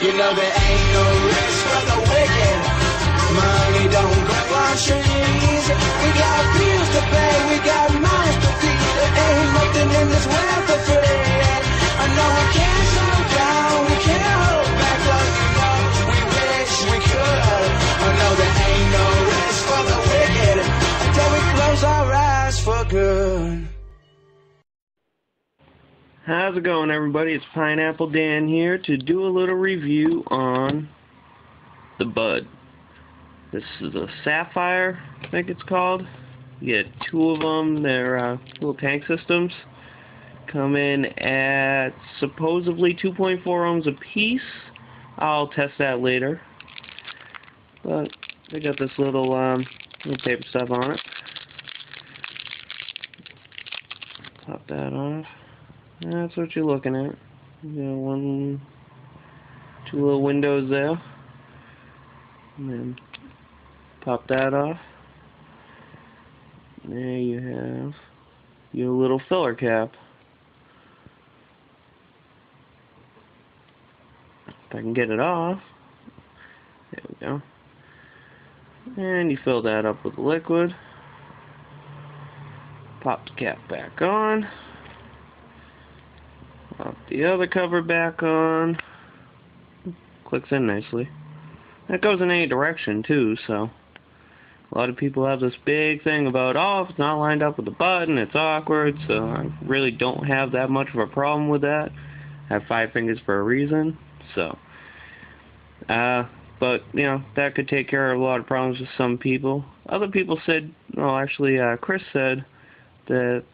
You know there ain't no rest for the wicked. Money don't grow on trees. We got bills to pay, we got mouths to feed. There ain't nothing in this world for free. I know we can't slow down, we can't hold back, but you know we wish we could. I know there ain't no rest for the wicked until we close our eyes for good. How's it going, everybody? It's Pineapple Dan here to do a little review on the bud. This is a sapphire, I think it's called. You get two of them. They're little tank systems. Come in at supposedly 2.4 ohms a piece. I'll test that later. But they got this little paper stuff on it. Pop that off. That's what you're looking at. You got two little windows there. And then pop that off. There you have your little filler cap. If I can get it off. There we go. And you fill that up with liquid. Pop the cap back on. Pop the other cover back on. Clicks in nicely. That goes in any direction too, so a lot of people have this big thing about, oh, if it's not lined up with the button, it's awkward, so I really don't have that much of a problem with that. I have 5 fingers for a reason, so but you know, that could take care of a lot of problems with some people. Other people said, well, actually Chris said that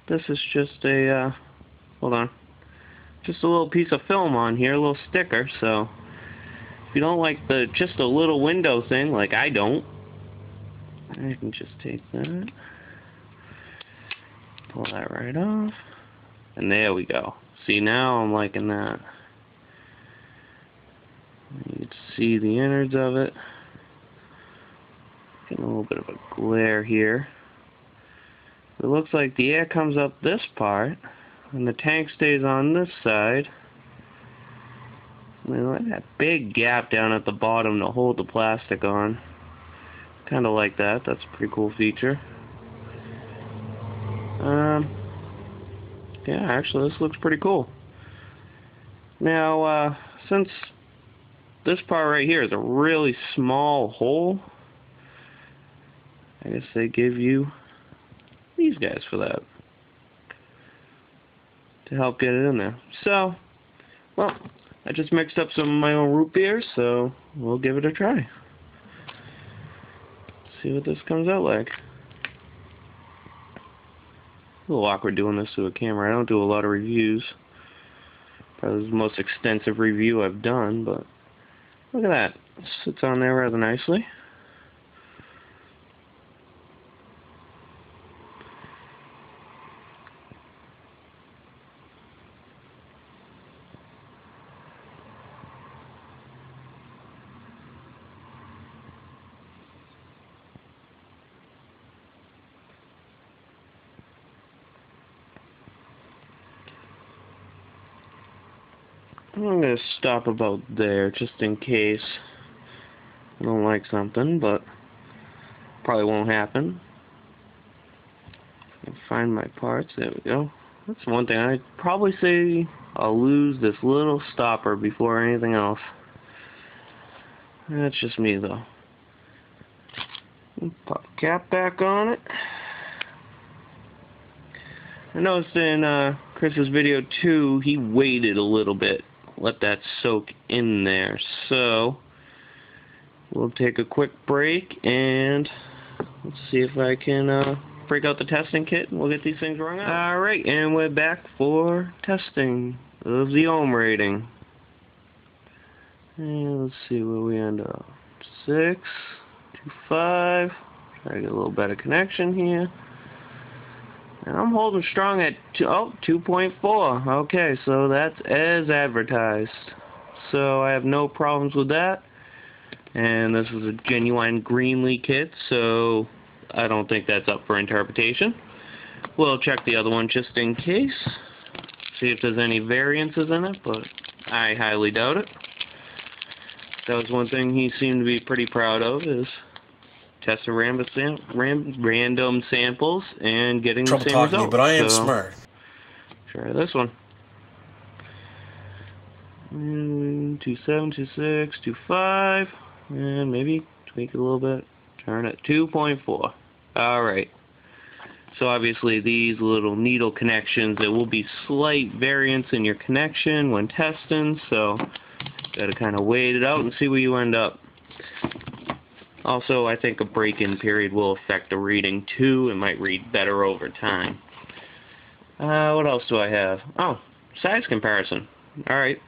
this is just a hold on, just a little piece of film on here, a little sticker. So if you don't like the just a little window thing, like I don't, I can just take that, pull that right off, and there we go. See, now I'm liking that. You can see the innards of it. Getting a little bit of a glare here. It looks like the air comes up this part, and the tank stays on this side. I mean, look at that big gap down at the bottom to hold the plastic on. Kind of like that. That's a pretty cool feature. Yeah, actually, this looks pretty cool. Now, since this part right here is a really small hole, I guess they give you these guys for that, to help get it in there. So, well, I just mixed up some of my own root beer, so we'll give it a try. See what this comes out like. A little awkward doing this to a camera. I don't do a lot of reviews. Probably the most extensive review I've done, but look at that. It sits on there rather nicely. I'm going to stop about there just in case I don't like something, but probably won't happen. I can find my parts. There we go. That's one thing. I'd probably say I'll lose this little stopper before anything else. That's just me, though. Pop the cap back on it. I noticed in Chris's video too, he waited a little bit. Let that soak in there. So we'll take a quick break and let's see if I can break out the testing kit and we'll get these things rung out. Alright, and we're back for testing of the ohm rating. And let's see where we end up. 6 to 5. Try to get a little better connection here. And I'm holding strong at 2.4. Okay, so that's as advertised. So I have no problems with that. And this is a genuine Greenlee kit, so I don't think that's up for interpretation. We'll check the other one just in case. See if there's any variances in it, but I highly doubt it. That was one thing he seemed to be pretty proud of, is testing random samples and getting the same talking to result. you, but I am so, smart. Try this one. 27, 26, 25, and maybe tweak it a little bit. Turn it 2.4. Alright. So obviously these little needle connections, there will be slight variance in your connection when testing, so gotta kind of wait it out and see where you end up. Also, I think a break-in period will affect the reading too. It might read better over time. What else do I have? Oh, size comparison. Alright.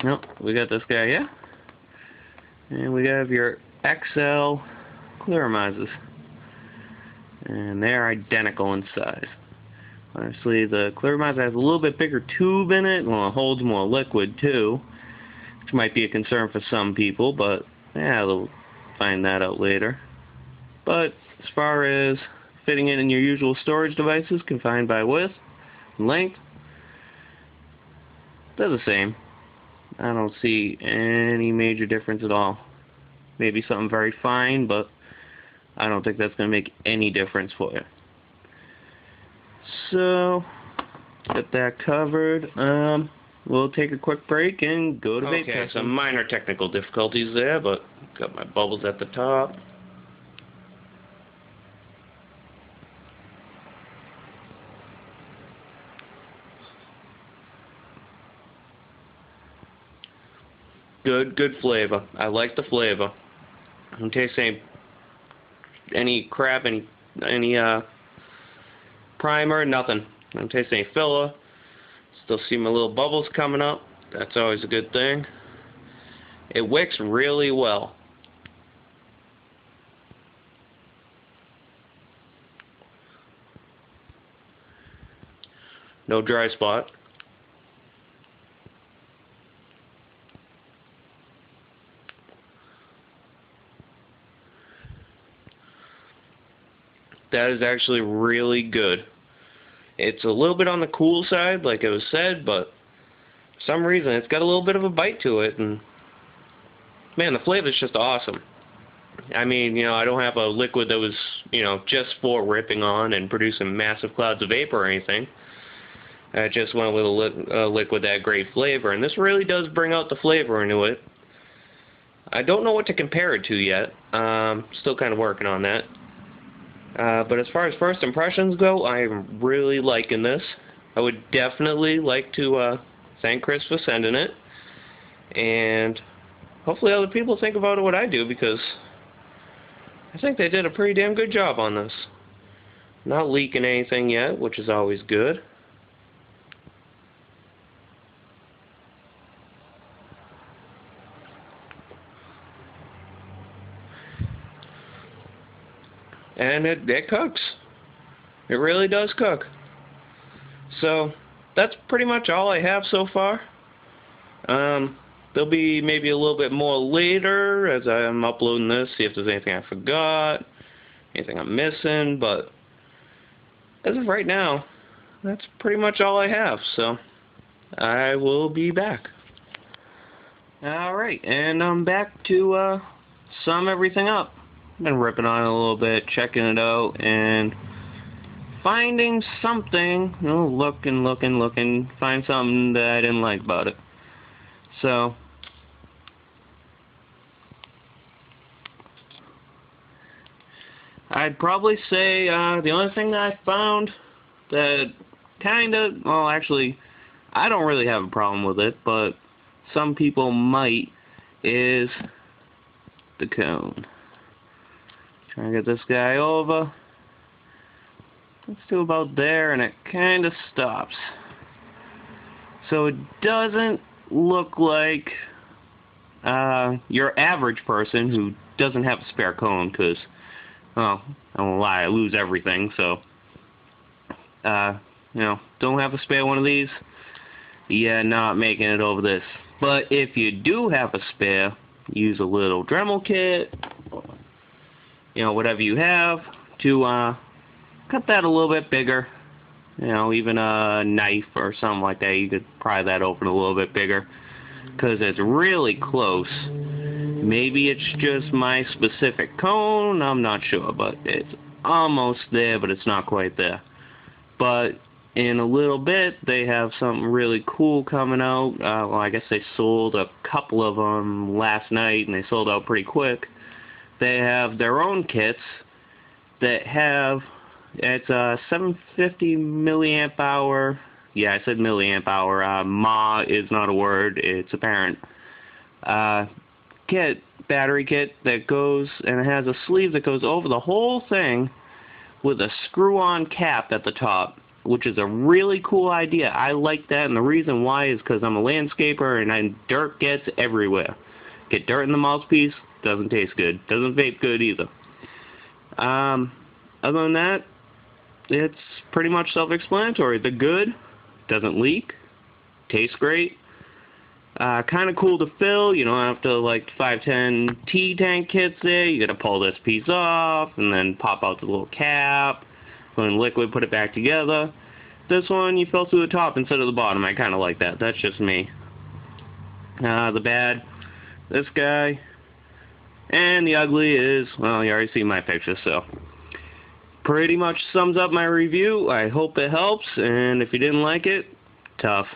Nope, we got this guy, yeah? And we have your XL clearamizers. And they're identical in size. Honestly, the clearamizer has a little bit bigger tube in it. Well, it holds more liquid too, which might be a concern for some people, but yeah, they'll find that out later. But as far as fitting it in your usual storage devices, confined by width and length, they're the same. I don't see any major difference at all. Maybe something very fine, but I don't think that's going to make any difference for you. So, get that covered. We'll take a quick break and go to vape testing. Some minor technical difficulties there, but got my bubbles at the top. Good flavor. I like the flavor. I don't taste any crap, any primer, nothing. I don't taste any filler. Still see my little bubbles coming up. That's always a good thing. It wicks really well. No dry spot. That is actually really good. It's a little bit on the cool side, like it was said, but for some reason it's got a little bit of a bite to it, and man, the flavor is just awesome. I mean, you know, I don't have a liquid that was, you know, just for ripping on and producing massive clouds of vapor or anything. I just went with a liquid that had great flavor, and this really does bring out the flavor into it. I don't know what to compare it to yet. Still kind of working on that. But as far as first impressions go, I'm really liking this. I would definitely like to thank Chris for sending it. And hopefully other people think about it what I do, because I think they did a pretty damn good job on this. Not leaking anything yet, which is always good. And it cooks. It really does cook. So that's pretty much all I have so far. There'll be maybe a little bit more later as I'm uploading this, see if there's anything I forgot, anything I'm missing, but as of right now, that's pretty much all I have, so I will be back. Alright, and I'm back to sum everything up. Been ripping on it a little bit, checking it out, and finding something, you know, looking, find something that I didn't like about it. So, I'd probably say the only thing that I found that well, actually, I don't really have a problem with it, but some people might, is the cone. Trying to get this guy over. Let's do about there, and it kind of stops. So it doesn't look like your average person who doesn't have a spare cone, because, well, I won't lie, I lose everything, so, you know, don't have a spare one of these, yeah, not making it over this. But if you do have a spare, use a little Dremel kit, you know, whatever you have, to cut that a little bit bigger. You know, even a knife or something like that, you could pry that open a little bit bigger. because it's really close. Maybe it's just my specific cone, I'm not sure, but it's almost there, but it's not quite there. But in a little bit, they have something really cool coming out. Well, I guess they sold a couple of them last night, and they sold out pretty quick. They have their own kits that have, it's a 750 milliamp hour, yeah, I said milliamp hour, mAh is not a word, it's apparent, battery kit that goes, and it has a sleeve that goes over the whole thing with a screw-on cap at the top, which is a really cool idea. I like that, and the reason why is because I'm a landscaper, and dirt gets everywhere. Get dirt in the mouthpiece, doesn't taste good. Doesn't vape good either. Other than that, it's pretty much self-explanatory. The good, doesn't leak, tastes great. Kind of cool to fill. You don't have to, like, 510 T-tank kits there. You gotta pull this piece off and then pop out the little cap, put in liquid, put it back together. This one, you fill through the top instead of the bottom. I kind of like that. That's just me. The bad, this guy. And the ugly is, well, you already see my picture, so. Pretty much sums up my review. I hope it helps, and if you didn't like it, tough.